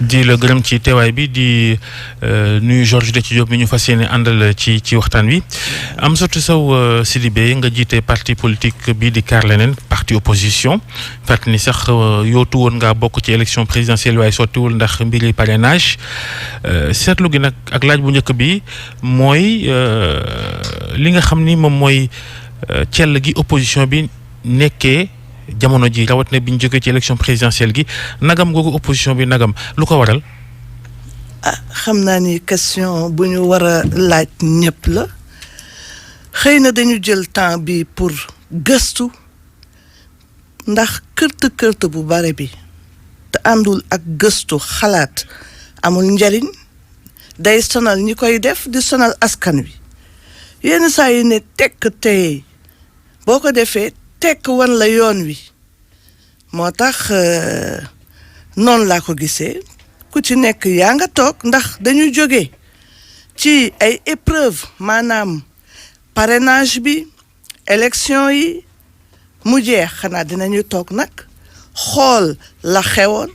di la gërëm ci teewaay bi di nuyu Georges Déthié Diop mi ñu fas yéene àndal ci waxtaan wi Amsatou Sow Sidibé nga jiite parti politique bi di Kaar Leneen parti opposition fàttali ni sax yootu woon ngaa bokk ci élection présidentielle waaye sottiwul ndax mbiri parrainage seetlu gi nag ak laaj bu njëkk bi mooy li nga xam ni moom mooy cell gi opposition bi nekkee jamono ji rawatina bi ñu jógee ci élection présidentielle gi nagam googu opposition bi nagam lu ko waral. xam naa ni question bu ñu war a laaj ñëpp la xëy na dañu jël temps bi pour gëstu ndax kërte bu bare bi te àndul ak gëstu xalaat amul njariñ day sonal ñi koy def di sonal askan wi yenn saa yi ne tekk tey boo ko defee tekk wan la yoon wi moo tax noonu laa ko gisee ku ci nekk yaa nga toog ndax dañu jóge ci ay épreuve maanaam parrainage bi élection yi mu jeex xanaa dinañu toog nag xool la xewoon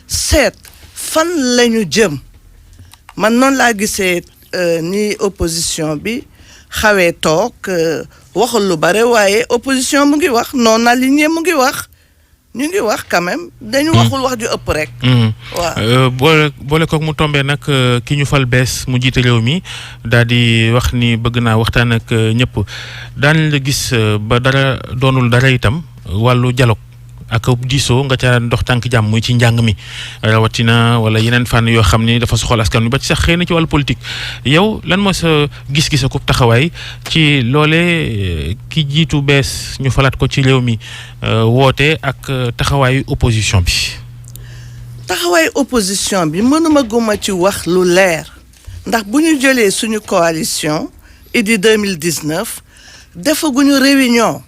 seet fan lañu jëm man noonu laa gisee ni opposition bi xawee toog waxul lu bare waaye opposition mu ngi wax non aligné mu ngi wax ñu ngi wax quand même dañu waxul wax ju ëpp rek. waaw boole koog mu tombé nag ki ñu fal bees mu jiite réew mi daal di wax ni bëgg naa waxtaan ak ñëpp daan la gis ba dara doonul dara itam wàllu dialogue ak diisoo nga ca ndox tànk jàmm muy ci njàng mi rawatina wala yeneen fànn yoo xam ni dafa soxal askan wi ba ci sax xëy na ci wàllu politique yow lan mooy sa gis-gis ak taxawaay ci loole ki jiitu bees ñu falaat ko ci réew mi woote ak taxawaayu opposition bi. taxawaayu opposition bi mënuma guma ci wax lu leer ndax bu ñu jëlee suñu coalition Idy 2019 defaguñu réunion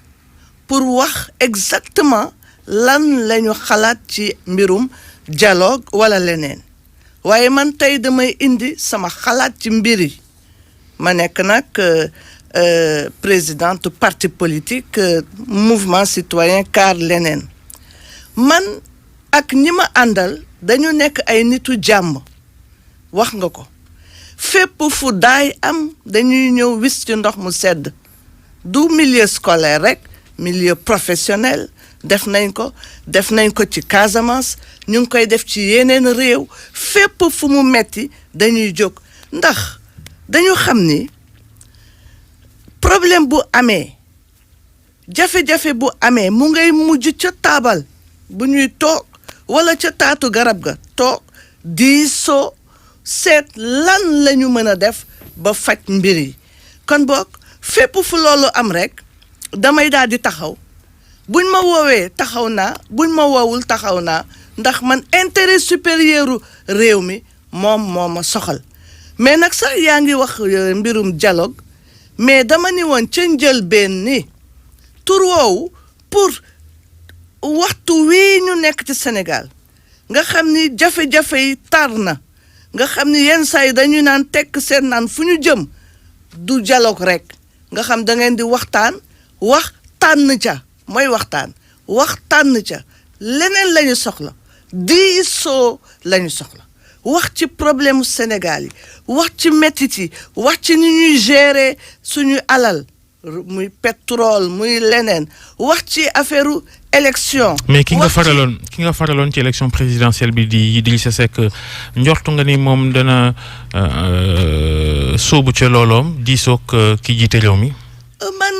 pour wax exactement. lan lañu xalaat ci mbirum dialogue wala leneen waaye man tey damay indi sama xalaat ci mbir yi ma nekk nag présidente parti politique mouvement citoyen Kaar Leneen man ak ñi ma àndal dañu nekk ay nitu jàmm wax nga ko fépp fu daay am dañuy ñëw wis ci ndox mu sedd du milieu scolaire rek milieu professionnel def nañ ko ci Casamance ñu ngi koy def ci yeneen réew fépp fu mu metti dañuy jóg ndax dañu xam ni problème bu amee jafe-jafe bu amee mu ngay mujj ca taabal bu ñuy toog wala ca taatu garab ga toog diisoo seet lan lañu mën a def ba faj mbir yi kon boog fépp fu loolu am rek damay daal di taxaw buñ ma woowee taxaw naa buñ ma woowul taxaw naa ndax man intérêt supérieur réew mi moom moo ma soxal mais nag sax yaa ngi wax mbirum dialogue mais dama ni woon ca njëlbéen ni tur woowu pour waxtu wii ñu nekk ci Sénégal nga xam ni jafe-jafe yi tar na nga xam ni yenn saa yi dañuy naan tekk seen naan fu ñu jëm du dialogue rek nga xam da ngeen di waxtaan wax tànn ca mooy waxtaan ca leneen lañu soxla diisoo lañu soxla wax ci problème Sénégal yi wax ci métit yi wax ci ni ñuy gérer suñu alal muy pétrole muy leneen wax ci affaire élection. mais ki nga faraloon ci élection présidentielle bi di Idrissa Seck njortu nga ni moom dana sóobu ca looloom diisoog ki jiite réew mi. man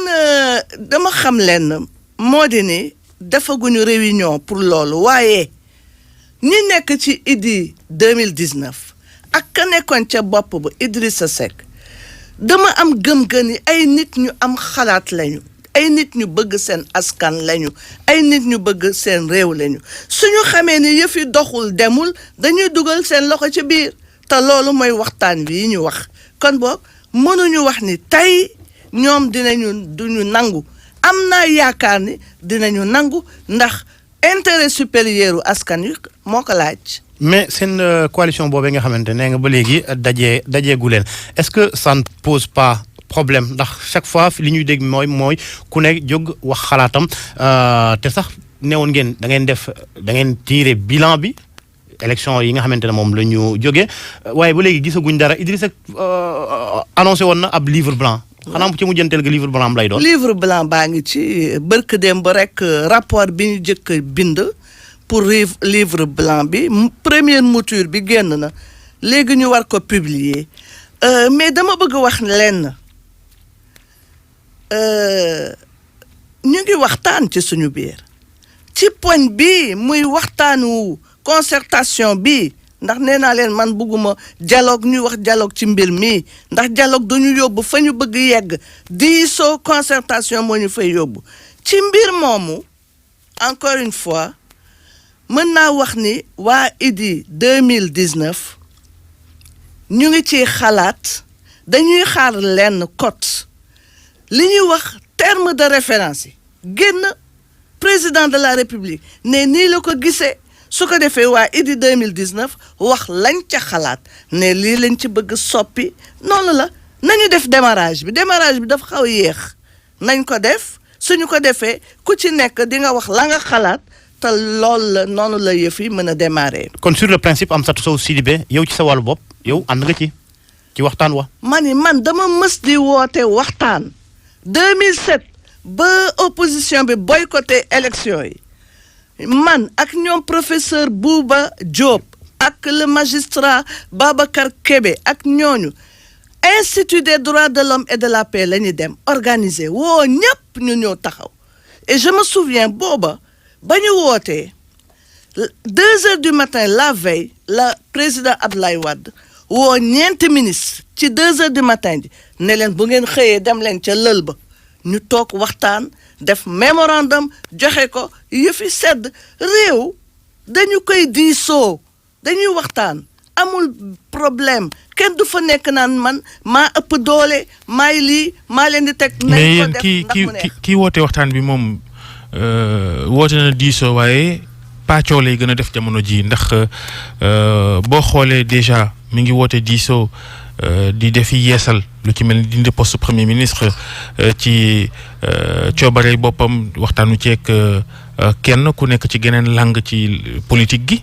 dama xam lenn. moo di ni defaguñu réunion pour loolu waaye ñi nekk ci Idy 2019 ak ka nekkoon ca bopp ba Idrissa Seck dama am gëm-gëm ni ay nit ñu am xalaat lañu ay nit ñu bëgg seen askan lañu ay nit ñu bëgg seen réew lañu suñu xamee ni yëf yi doxul demul dañuy dugal seen loxo ci biir te loolu mooy waxtaan wi ñu wax kon boog mënuñu wax ni tey ñoom duñu nangu am naa yaakaar ni dinañu nangu ndax intérêt supérieur u askan wi moo ko laaj. mais seen coalition boobee nga xamante ne nga ba léegi dajeegu leen est-ce que ça ne pose pas problème ndax chaque fois li ñuy dégg mooy ku ne jóg wax xalaatam te sax newoon ngeen da ngeen tirer bilan bi élection yi nga xamante ne moom la ñu jógee waaye ba léegi gisaguñ dara Idrissa annoncé woon na ab livre blanc. xanaa mu ci mujjanteel ga livre blanc lay doon. livre blanc baa ngi ci bërk démb rek rapport bi ñu jëkk bind pour livre blanc bi première mouture bi génn na léegi ñu war ko publier mais dama bëgg wax lenn ñu ngi waxtaan ci suñu biir ci poñ bi muy waxtaanu concertation bi ndax nee naa leen man bëgguma dialogue ñuy wax dialogue ci mbir mi ndax dialogue dañu yóbbu fa ñu bëgg yegg diisoo concertation moo ñu fay yóbbu ci mbir moomu encore une fois mën naa wax ni waa IDI 2019 ñu ngi ci xalaat dañuy xaar lenn cote li ñuy wax terme de référence yi génn président de la république ne nii la ko gisee su ko defee waa IDI 2019 wax lañ ca xalaat ne lii lañ ci bëgg soppi noonu la nañu def démarrage bi dafa xaw a yéex nañ ko def suñu ko defee ku ci nekk di nga wax la nga xalaat te loolu la noonu la yëf yi mën a démarrer. kon sur le principe Amsatou Sow Sidibé yow ci sa wàllu bopp yow ànd nga ci waxtaan wa. man dama mës di woote waxtaan 2007 ba opposition bi boycotté élection yi. man ak ñoom professeur Bouba Diop ak le magistrat Babacar Kébé ak ñooñu institut des droits de l'homme et de la paix la ñu dem organiser woo ñëpp ñu ñëw taxaw et je me souviens booba ba ñu wootee 2h du matin la veille la président Abdoulaye Wade woo ñeenti ministre ci 2h du matin ji ne leen bu ngeen xëyee dem leen ca lël ba ñu toog waxtaan def mémorandum joxe ko yëfi sedd réew dañu koy diisoo dañuy waxtaan amul problème kenn du fa nekk naan man maa ëpp doole maay lii maa leen di teg. mais yéen kii woote waxtaan bi moom woote na diisoo waaye pàccoo lay gën a def jamono ji ndax boo xoolee déjà mi ngi woote diisoo di defi yeesal lu ci mel ni dindi poste premier ministre ci coobarey boppam waxtaanu ceeg kenn ku nekk ci geneen langue ci politique gi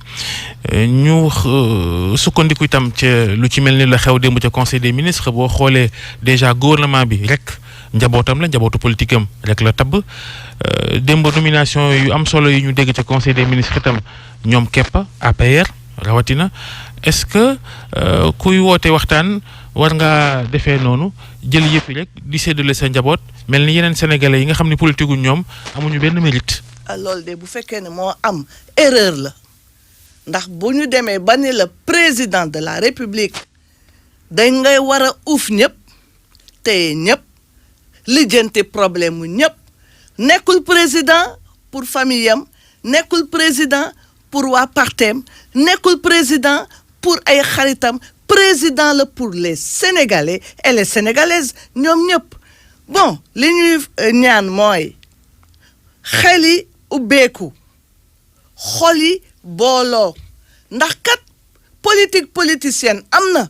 ñu sukkandiku itam ca lu ci mel ni la xew démb ca conseil des ministres boo xoolee déjà gouvernement bi rek njabootam la njabootu politique am rek la tabb démb nomination yu am solo yi ñu dégg ca conseil des ministres itam ñoom képp APR rawatina est-ce que kuy woote waxtaan war ngaa defee noonu jël yëpp rek di séddale sa njaboot mel ni yeneen sénégalais yi nga xam ne politique gu ñoom amuñu benn mérite. loolu de bu fekkee ne moo am erreur la ndax bu ñu demee ba ni la président de la république dañ ngay war a uuf ñëpp téye ñëpp lijjanti problème mu ñëpp nekkul président pour famille am nekkul président pour waa partem nekkul président pour ay xaritam président la pour les sénégalais et les sénégalaises ñoom ñëpp bon li ñuy ñaan mooy xel yi ubbeeku xol yi booloo ndax kat politique politicienne am na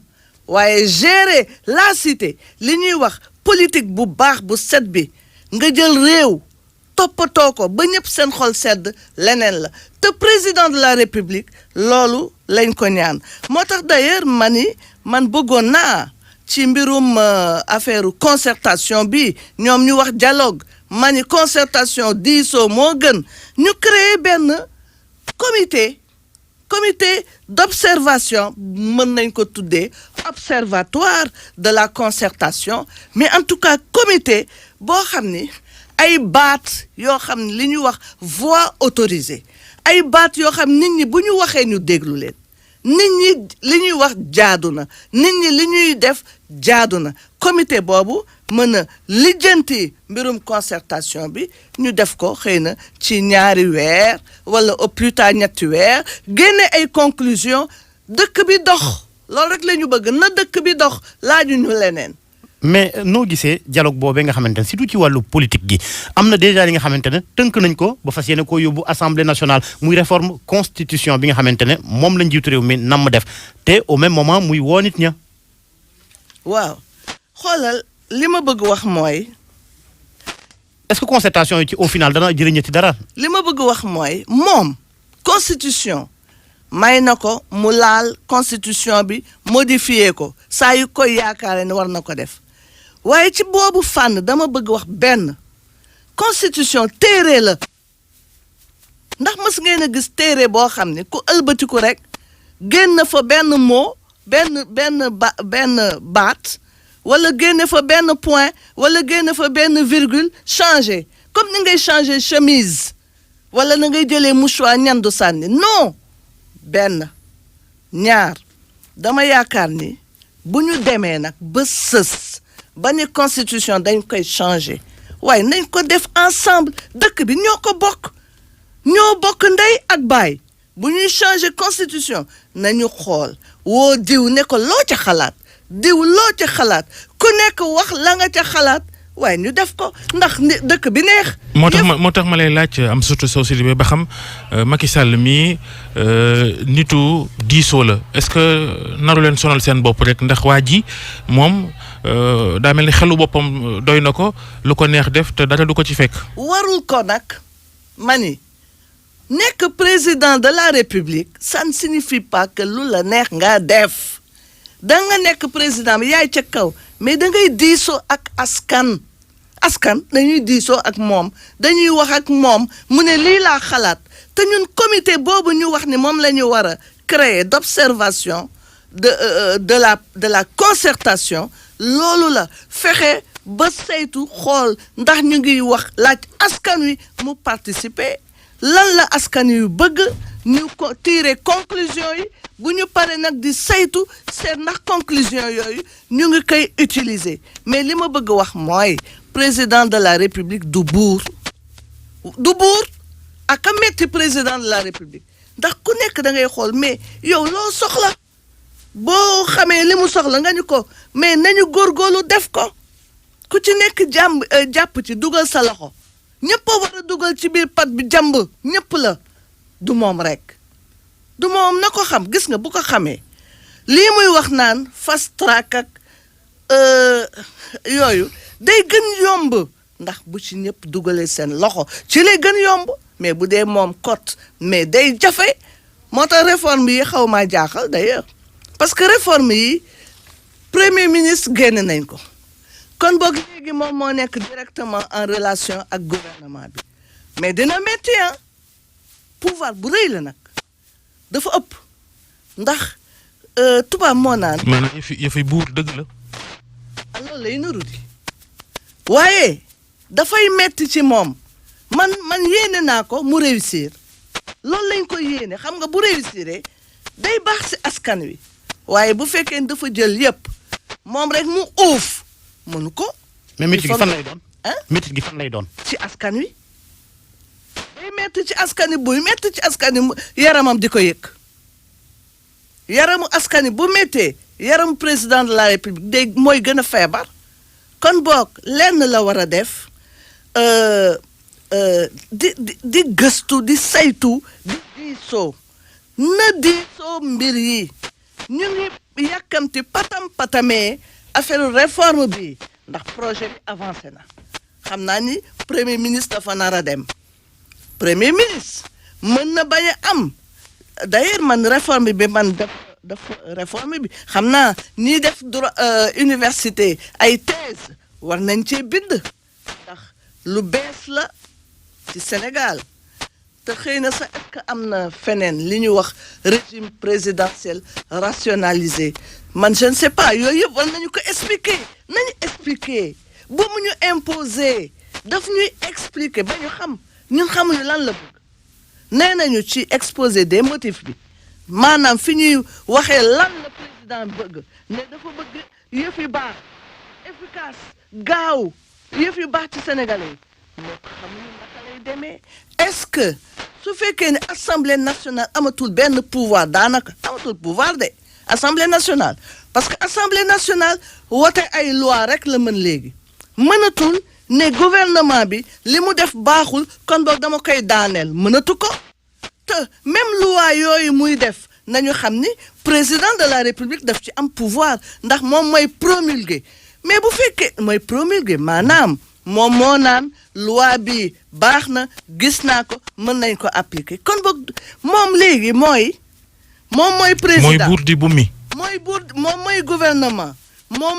waaye gérer la cité li ñuy wax politique bu baax bu set bi nga jël réew toppatoo ko ba ñëpp seen xol sedd leneen la te président de la république loolu lañ ko ñaan moo tax d'ailleurs man bëggoon naa ci mbirum affaire concertation bi ñoom ñu wax dialogue concertation diisoo moo gën ñu créer benn comité d'observation mën nañ ko tuddee observatoire de la concertation mais en tout cas comité boo xam ni ay baat yoo xam ne li ñuy wax voix autorisée ay baat yoo xam nit ñi bu ñu waxee ñu déglu leen nit ñi li ñuy wax jaadu na nit ñi li ñuy def jaadu na comité boobu mën a lijjanti mbirum concertation bi ñu def ko xëy na ci ñaari weer wala au plus tard ñetti weer génne ay conclusion dëkk bi dox loolu rek la ñu bëgg na dëkk bi dox laaju ñu leneen. mais noo gisee dialogue boobee nga xamante ne surtout ci wàllu politique gi am na déjà li nga xamante ne tënk nañ ko ba fas yéene koo yóbbu assemblée nationale muy réforme constitution bi nga xamante ne moom la njiitu réew mi nam def te au même moment muy woo nit ña. waaw xoolal li ma bëgg wax mooy. est-ce que concertation yi ci au final dana jëriñati dara. li ma bëgg wax mooy moom constitution may na ko mu laal constitution bi modifier ko saa yu koy yaakaare ne war na ko def waaye ci boobu fànn dama bëgg wax benn constitution téere la ndax mës ngeen a gis téere boo xam ne ku ëlbatiku rek génn fa benn mot benn baat wala génne fa benn point wala génne fa benn virgule changer comme ni ngay changer chemise wala na ngay jëlee mouchoir ñandu sànni non benn ñaar dama yaakaar ni bu ñu demee nag ba sës ba ni constitution dañ koy changer waaye nañ ko def ensemble dëkk bi ñoo bokk ndey ak baay bu ñuy changer constitution nañu xool woo diw ne ko loo ca xalaat diw loo ca xalaat ku nekk wax la nga ca xalaat waaye ñu def ko ndax dëkk bi neex. moo tax ma lay laaj Amsatou Sow Sidibé ba xam Macky Sall mii nitu diisoo la est-ce que naru leen sonal seen bopp rek ndax waa ji moom daa mel ni xelu boppam doy na ko lu ko neex def te dara du ko ci fekk. warul ko nag mani nekk président de la République ça ne signifie pas que lu la neex nga def da nga nekk président bi yaay ca kaw mais da ngay diisoo ak askan dañuy diisoo ak moom dañuy wax ak moom mu ne lii laa xalaat te ñun comité boobu ñu wax ni moom la ñu war a créer d'observation de la concertation loolu la fexe ba saytu xool ndax ñu ngi wax laaj askan wi mu participer lan la askan yu bëgg ñu ko tirer conclusion yi bu ñu paree nag di saytu seet ndax conclusion yooyu ñu ngi koy utiliser mais li ma bëgg wax mooy président de la république du buur ak a metti président de la république ndax ku nekk da ngay xool mais yow loo soxla boo xamee li mu soxla nga ñu ko mais nañu góorgóorlu def ko ku ci nekk jàpp ci dugal sa loxo ñëpp a war a dugal ci biir pat bi jàmb ñëpp la du moom rek du moom na ko xam gis nga bu ko xamee lii muy wax naan fast track ak yooyu day gën yomb ndax bu ci ñëpp dugalee seen loxo ci lay gën yomb mais bu dee moom kot mais day jafe moo tax réforme yi xaw maa jaaxal d'ailleurs parce que réforme yi premier ministre génn nañ ko kon boog léegi moom moo nekk directement en relation ak gouvernement bi mais dina métti pouvoir bu rëy la nag dafa ëpp ndax tubaab moo naan. maanaam yëfi buur dëgg la. loolu lay nuru di waaye dafay metti ci moom man yéene naa ko mu réussir loolu lañ ko yéene xam nga bu réussir day baax ci askan wi waaye bu fekkee dafa jël yëpp moom rek mu uuf. mënu ko. mais métti gi fan lay doon. métti gi fan lay doon. ci askan wi day métti ci askan wi buy métti ci askan wi yaramam di ko yëg yaramu askan wi bu méttee yaramu président de la république day mooy gën a feebar kon boog lenn la war a def di gëstu di saytu di diisoo na diisoo mbir yi ñu ngi yàkkamti patamee. affaire réforme bi ndax projet bi avancé na xam naa ni premier ministre dafa nar a dem premier ministre mën na bañ a am d'ailleurs man réforme bi man def réforme bi xam naa ñii def droit université ay thèse war nañ cee bind ndax lu bees la ci Sénégal te xëy na sax est-ce que am na feneen li ñu wax régime présidentiel rationalisé man je ne sais pas yooyu yëpp war nañu ko expliquer bu mu ñu imposer daf ñuy expliquer ba ñu xam ñun xamuñu lan la bëgg nee nañu ci exposé des motifs bi maanaam fi ñuy waxee lan la président bëgg ne dafa bëgg yëf yu baax efficace gaaw yëf yu baax ci Sénégalais yi moo ko xamuñu naka lay demee est-ce que su fekkee ne assemblée nationale amatul benn pouvoir daanaka amatul pouvoir de assemblée nationale parce que assemblée nationale wote ay loi rek la mën léegi mënatul ne gouvernement bi li mu def baaxul kon boog dama koy daaneel mënatu ko te même loi yooyu muy def nañu xam ni président de la république daf ci am pouvoir ndax moom mooy promulguer mais bu fekkee mooy promulguer maanaam moom moo naan loi bi baax na gis naa ko mën nañ ko appliquer kon boog moom léegi mooy moom mooy président mooy buur di bu mi. mooy buur moom mooy gouvernement moom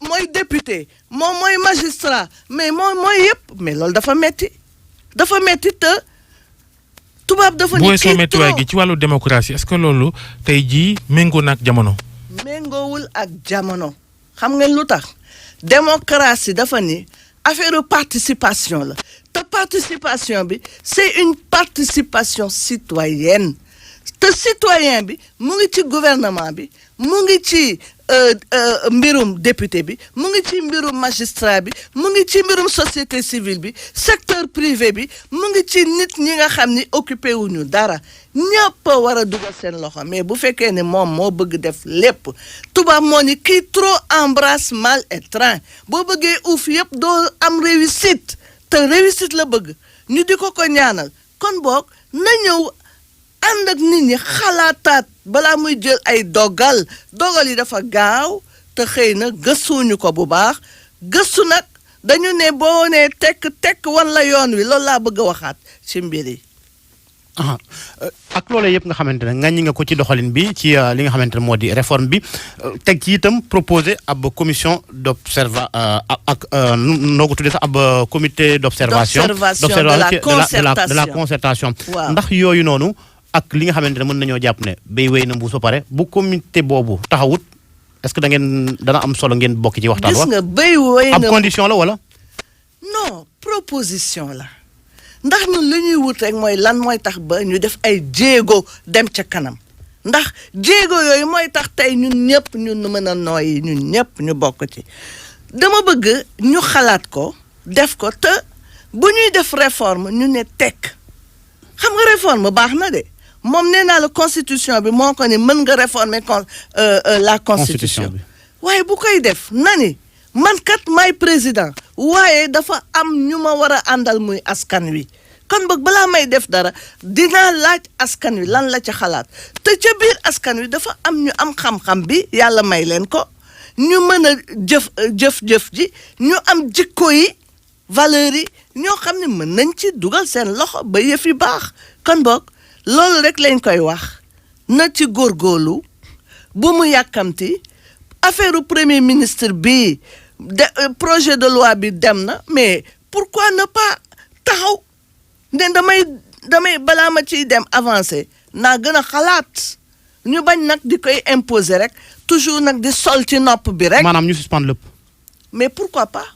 mooy député moom mooy magistrat mais moom mooy yëpp mais loolu dafa metti te tubaab dafa ni bu weesoo méttiwaay gi ci wàllu démocratie est-ce que loolu tey jii méngoo na ak jamono. méngoowul ak jamono xam ngeen lu tax démocratie dafa ni affaire participation la te participation bi c'est une participation citoyenne te citoyen bi mu ngi ci gouvernement bi mu ngi ci mbirum député bi mu ngi ci mbirum magistrat bi mu ngi ci mbirum société civile bi secteur privé bi mu ngi ci nit ñi nga xam ni occupé wuñu dara ñëpp a war a dugal seen loxo mais bu fekkee ne moom moo bëgg def lépp tubaab moo ni qui trop embrasse mal étreint boo bëggee uuf yëpp doo am réussite te réussite la bëgg ñu di ko ñaanal kon boog na ñëw ànd ak nit ñi xalaataat balaa muy jël ay dogal yi dafa gaaw te xëy na gëstuñu ko bu baax gëstu nag dañu ne boo nee tekk wan la yoon wi loolu laa bëgg a waxaat ci mbir yi. ak loolee yëpp nga xamante ne ŋàññi nga ko ci doxalin bi ci li nga xamante ne moo di réforme bi teg ci itam proposé ab commission noo ko tuddee sax ab comité d'observation de la concertation. waaw ndax yooyu noonu. ak li nga xamante ne mën nañoo jàpp ne béy wéy na mbuus ba pare bu comité boobu taxawut est-ce que dana am solo ngeen bokk ci waxtaan wa. gis nga béy wéy na ab condition la wala. non proposition la ndax ñun li ñuy wut rek mooy lan mooy tax ba ñu def ay jéego dem ca kanam ndax jéego yooyu mooy tax tey ñun ñëpp ñun mën a nooyi ñun ñëpp ñu bokk ci dama bëgg ñu xalaat ko def ko te bu ñuy def réforme ñu ne tekk xam nga réforme baax na de. moom nee naa la constitution bi moo ko ni mën nga réformer la constitution waaye bu koy def na ni man kat may président waaye dafa am ñu ma war a àndal muy askan wi kon boog balaa may def dara dinaa laaj askan wi lan la ca xalaat te ca biir askan wi dafa am ñu am xam-xam bi yàlla may leen ko ñu mën a jëf ji ñu am jikko yi valeurs yi ñoo xam ne mën nañ ci dugal seen loxo ba yëf yi baax kon boog loolu rek lañ koy wax na ci góorgóorlu bu mu yàkkamti affaire premier ministre bi projet de loi bi dem na mais pourquoi ne pas taxaw ne damay balaa ma ciy dem avancer naa gën a xalaat ñu bañ nag di koy imposer rek toujours nag di sol ci nopp bi rek. maanaam ñu suspendre lépp. mais pourquoi pas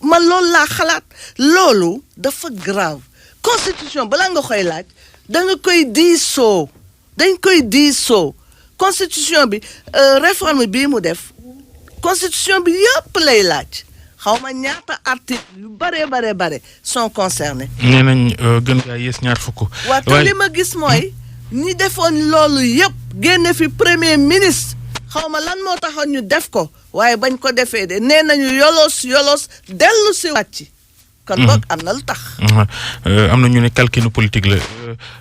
man loolu laa xalaat loolu dafa grave constitution balaa nga koy laaj. da nga koy diisoo dañ koy diisoo constitution bi réforme bii mu def constitution bi yëpp lay laaj xaw ma ñaata article yu bare sont concernés. nee nañ gën gaa yées ñaar fukk. waaw te li ma gis mooy ñi defoon loolu yëpp génne fi premier ministre xaw ma lan moo taxoon ñu def ko waaye bañ ko defee de nee nañu yolos dellu si wàcc. kon boog am na lu tax. am na ñu ne calcul politique la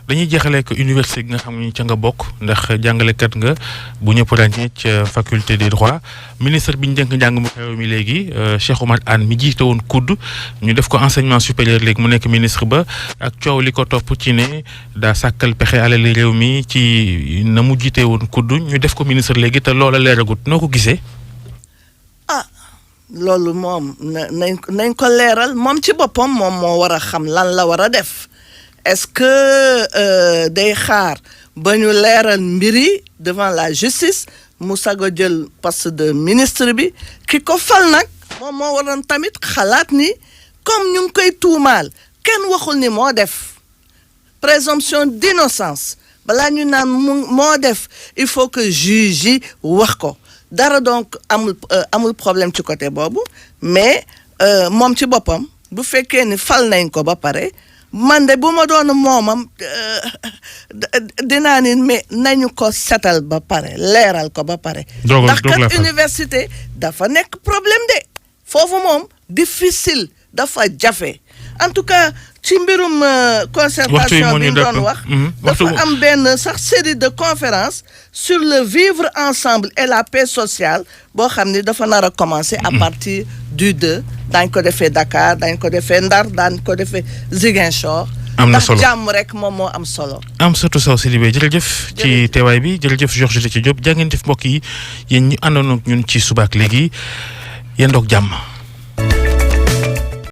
dañuy jeexalee ko université gi nga xam ne ca nga bokk ndax jàngalekat nga bu ñëpp ràññee ca faculté des droits ministre bi ñu dénk njàng mu xew mi léegi Cheikh Oumar Anne mi jiite woon COUD ñu def ko enseignement supérieur léegi mu nekk ministre ba ak coow li ko topp ci ne daa sàkkal pexe alali réew mi ci na mu jiite woon COUD ñu def ko ministre léegi te loola leeragut noo ko gisee. loolu moom nañ ko leeral moom ci boppam moom moo war a xam lan la war a def est-ce que day xaar ba ñu leeral mbiri devant la justice mu sago jël poste de ministre bi ki ko fal nag moom moo waroon tamit xalaat ni comme ñu ngi koy tuumaal kenn waxul ni moo def présomption d'innocence balaa ñu naan moo def il faut que juge yi wax ko dara donc amul problème ci côté boobu mais moom ci boppam bu fekkee ni fal nañ ko ba pare man de bu ma doon moomam dinaa ni mais nañu ko setal ba pare leeral ko ba pare ndax kat université dafa nekk problème de foofu moom difficile dafa jafe en tout cas ci mbirum concertation bi ñu doon wax dafa am benn sax série de conférences sur le vivre ensemble et la paix sociale boo xam ni dafa nar a commencer à partir du 2 daañ ko defee Dakar daañ ko defee Ndar daañ ko defee Ziguinchor am na solo ndax jàmm rek moom moo am solo. Amsatou Sow Sidibé jërëjëf ci teewaay bi jërëjëf Georges Déthié Diop jaa ngeen jëf mbokk yi yéen ñu àndoon ak ñun ci subaak léegi yéen doog jàmm.